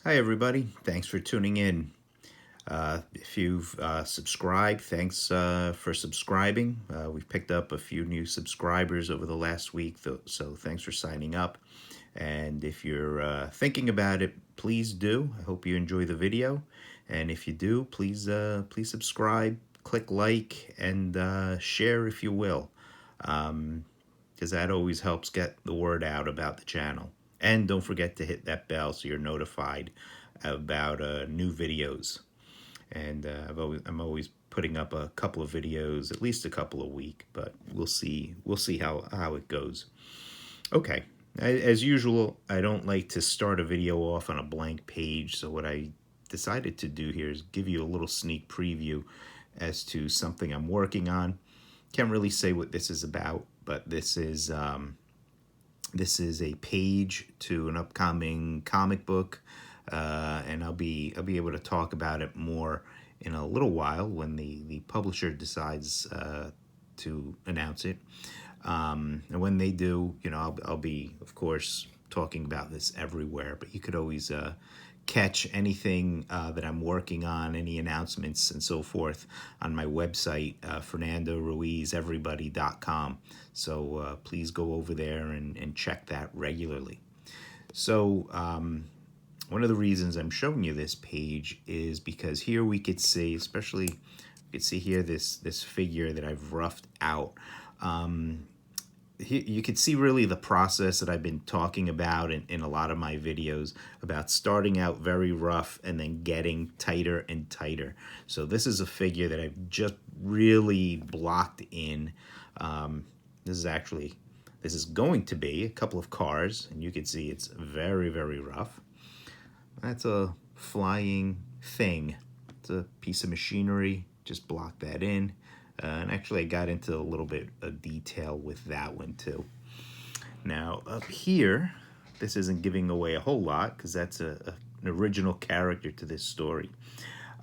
Hi, everybody. Thanks for tuning in. If you've subscribed, thanks for subscribing. We've picked up a few new subscribers over the last week, so thanks for signing up. And if you're thinking about it, please do. I hope you enjoy the video. And if you do, please subscribe, click like, and share if you will, because that always helps get the word out about the channel. And don't forget to hit that bell so you're notified about new videos. And I'm always putting up a couple of videos, at least a couple a week, but we'll see how it goes. Okay, as usual, I don't like to start a video off on a blank page, so what I decided to do here is give you a little sneak preview as to something I'm working on. Can't really say what this is about, but this is a page to an upcoming comic book, and I'll be able to talk about it more in a little while when the publisher decides to announce it. And when they do, I'll be, of course, talking about this everywhere. But you could always catch anything that I'm working on, any announcements and so forth, on my website, FernandoRuizEverybody.com. So please go over there and check that regularly. So one of the reasons I'm showing you this page is because here we could see, especially, you could see here this figure that I've roughed out. You could see really the process that I've been talking about in a lot of my videos about starting out very rough and then getting tighter and tighter. So this is a figure that I've just really blocked in. This is going to be a couple of cars, and you can see it's very, very rough. That's a flying thing. It's a piece of machinery. Just block that in. And actually, I got into a little bit of detail with that one too. Now, up here, this isn't giving away a whole lot because that's an original character to this story.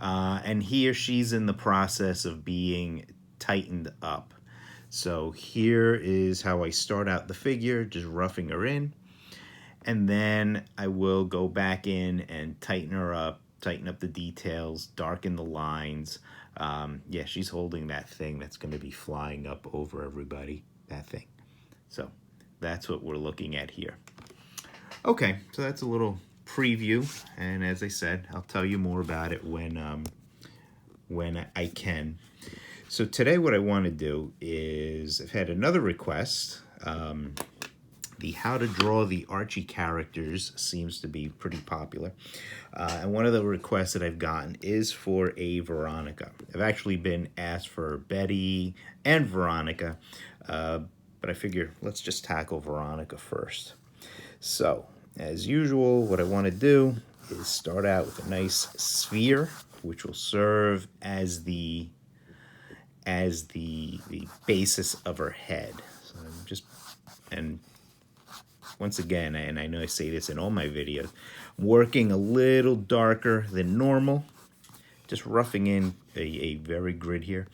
And he or she's in the process of being tightened up. So here is how I start out the figure, just roughing her in. And then I will go back in and tighten her up, tighten up the details, darken the lines. Yeah, she's holding that thing that's going to be flying up over everybody, that thing. So that's what we're looking at here. Okay, so that's a little preview, and as I said, I'll tell you more about it when I can. So today what I want to do is, I've had another request. The how to draw the Archie characters seems to be pretty popular. And one of the requests that I've gotten is for a Veronica. I've actually been asked for Betty and Veronica, but I figure let's just tackle Veronica first. So, as usual, what I want to do is start out with a nice sphere, which will serve as the basis of her head. So I'm just, and once again, and I know I say this in all my videos, I'm working a little darker than normal, just roughing in a very grid here.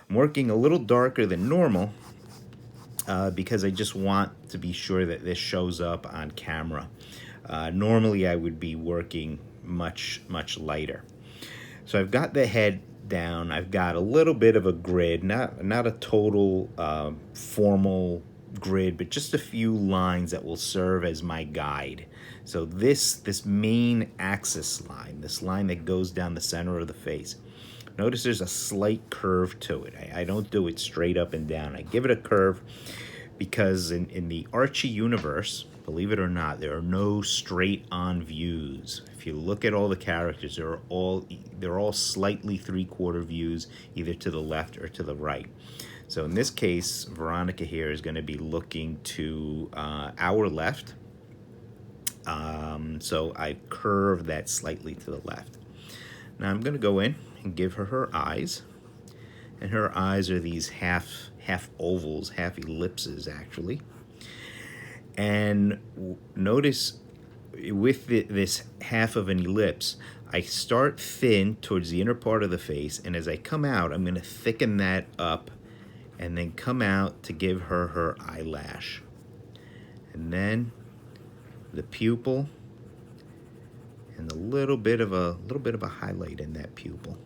I'm working a little darker than normal because I just want to be sure that this shows up on camera. Normally I would be working much lighter. So I've got the head down. I've got a little bit of a grid, not a total formal grid, but just a few lines that will serve as my guide. So this main axis line, this line that goes down the center of the face, notice there's a slight curve to it. I don't do it straight up and down. I give it a curve because in the Archie universe, believe it or not, there are no straight on views. If you look at all the characters, they're all slightly 3/4 views, either to the left or to the right. So in this case, Veronica here is going to be looking to our left. So I curve that slightly to the left. Now I'm going to go in and give her eyes. And her eyes are these half ovals, half ellipses actually. And notice with this half of an ellipse, I start thin towards the inner part of the face, and as I come out, I'm going to thicken that up and then come out to give her her eyelash. And then the pupil and a little bit of a highlight in that pupil.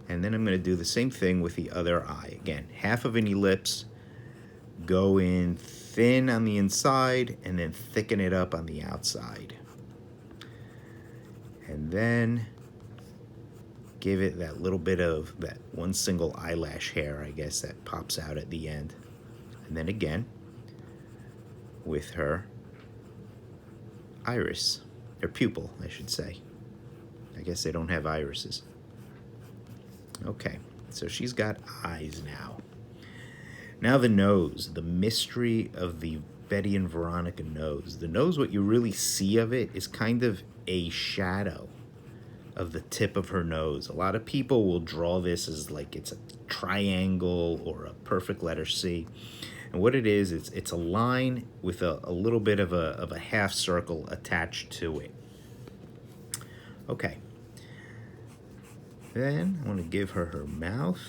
And then I'm going to do the same thing with the other eye. Again, half of an ellipse, go in thin on the inside, and then thicken it up on the outside. And then give it that little bit of that one single eyelash hair, I guess, that pops out at the end. And then again, with her iris, or pupil, I should say. I guess they don't have irises. Okay, so she's got eyes now. Now the nose, the mystery of the Betty and Veronica nose. The nose, what you really see of it is kind of a shadow of the tip of her nose. A lot of people will draw this as like it's a triangle or a perfect letter C. And what it is, it's a line with a little bit of a half circle attached to it. Okay. Then I want to give her her mouth.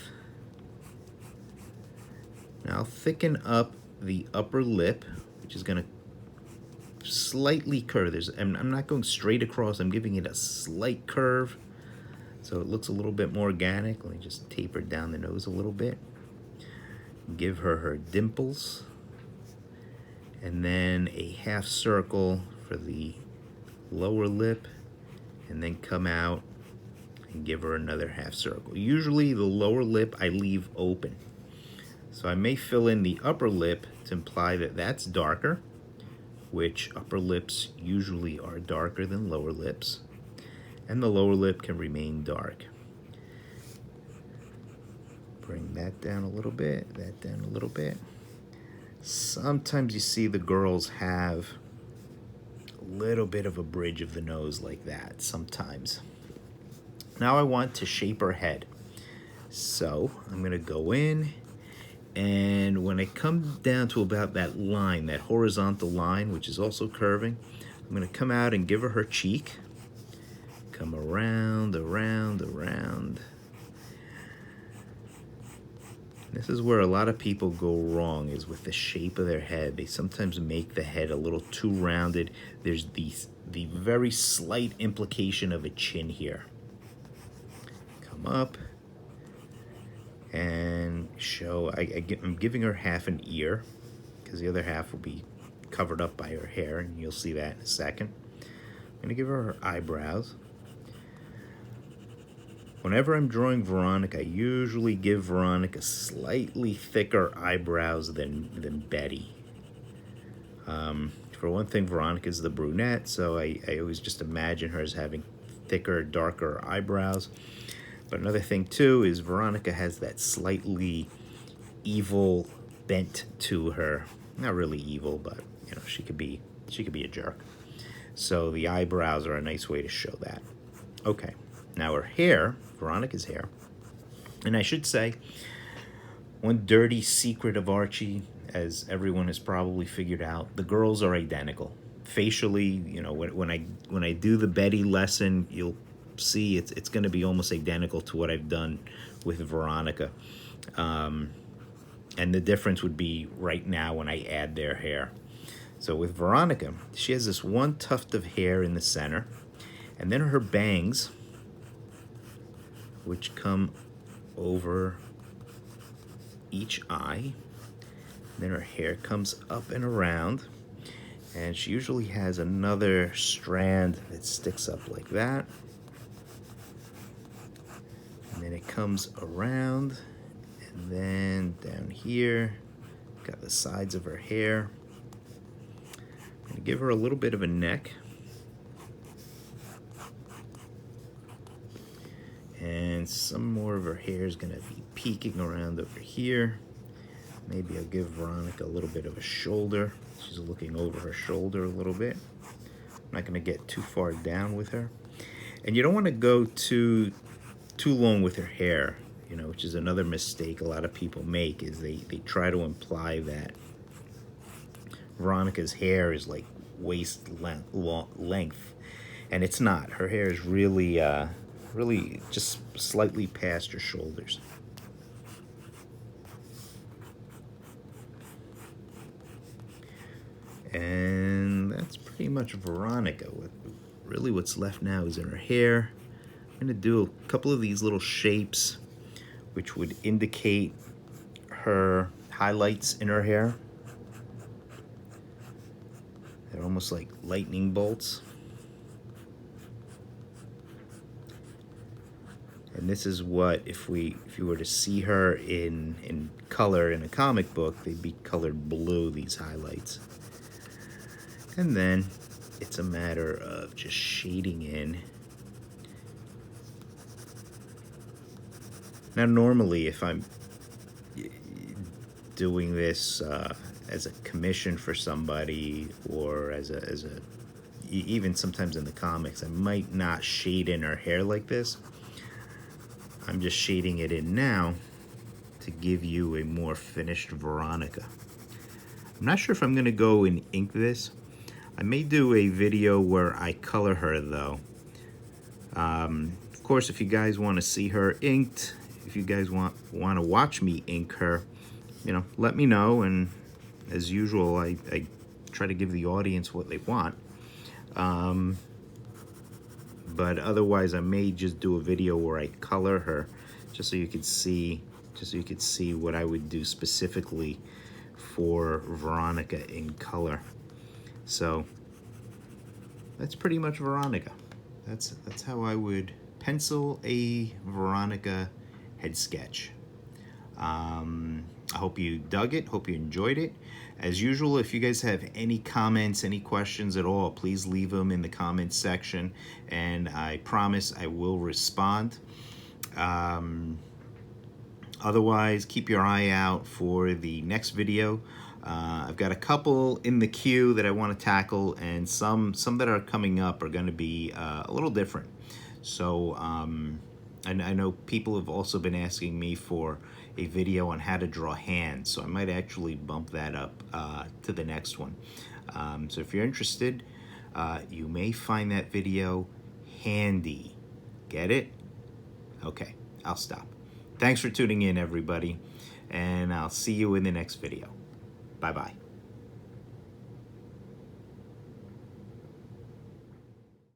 Now thicken up the upper lip, which is going to slightly curve. I'm not going straight across. I'm giving it a slight curve so it looks a little bit more organic. Let me just taper down the nose a little bit. Give her her dimples. And then a half circle for the lower lip. And then come out and give her another half circle. Usually the lower lip I leave open. So I may fill in the upper lip to imply that that's darker, which upper lips usually are darker than lower lips, and the lower lip can remain dark. Bring that down a little bit, that down a little bit. Sometimes you see the girls have a little bit of a bridge of the nose like that, sometimes. Now I want to shape her head. So I'm gonna go in, and when I come down to about that line, that horizontal line, which is also curving, I'm going to come out and give her her cheek. Come around, around, around. This is where a lot of people go wrong, is with the shape of their head. They sometimes make the head a little too rounded. There's the very slight implication of a chin here. Come up. And show, I'm giving her half an ear because the other half will be covered up by her hair, and you'll see that in a second. I'm going to give her her eyebrows. Whenever I'm drawing Veronica, I usually give Veronica slightly thicker eyebrows than Betty. For one thing, Veronica's the brunette, so I always just imagine her as having thicker, darker eyebrows. But another thing too is Veronica has that slightly evil bent to her. Not really evil, but you know, she could be a jerk. So the eyebrows are a nice way to show that. Okay, now her hair, Veronica's hair, and I should say, one dirty secret of Archie, as everyone has probably figured out, the girls are identical. Facially, you know, when I do the Betty lesson, you'll see it's going to be almost identical to what I've done with Veronica, and the difference would be right now when I add their hair. So with Veronica, she has this one tuft of hair in the center, and then her bangs, which come over each eye. Then her hair comes up and around, and she usually has another strand that sticks up like that. And then it comes around, and then down here, got the sides of her hair. I'm going to give her a little bit of a neck. And some more of her hair is going to be peeking around over here. Maybe I'll give Veronica a little bit of a shoulder. She's looking over her shoulder a little bit. I'm not going to get too far down with her. And you don't want to go too long with her hair, you know, which is another mistake a lot of people make, is they try to imply that Veronica's hair is like waist length, and it's not. Her hair is really just slightly past her shoulders. And that's pretty much Veronica. What really what's left now is in her hair. I'm going to do a couple of these little shapes which would indicate her highlights in her hair. They're almost like lightning bolts. And this is what, if you were to see her in color in a comic book, they'd be colored blue, these highlights. And then it's a matter of just shading in. Now normally if I'm doing this as a commission for somebody, or as a even sometimes in the comics, I might not shade in her hair like this. I'm just shading it in now to give you a more finished Veronica. I'm not sure if I'm going to go and ink this. I may do a video where I color her though. Of course, if you guys want to see her inked, if you guys want to watch me ink her, you know, let me know. And as usual, I try to give the audience what they want. But otherwise, I may just do a video where I color her, just so you could see, what I would do specifically for Veronica in color. So that's pretty much Veronica. That's how I would pencil a Veronica head sketch. I hope you dug it, hope you enjoyed it. As usual, if you guys have any comments, any questions at all, please leave them in the comments section, and I promise I will respond. Otherwise, keep your eye out for the next video. I've got a couple in the queue that I want to tackle, and some that are coming up are going to be a little different. So and I know people have also been asking me for a video on how to draw hands, so I might actually bump that up to the next one. So if you're interested, you may find that video handy. Get it? Okay, I'll stop. Thanks for tuning in, everybody, and I'll see you in the next video. Bye-bye.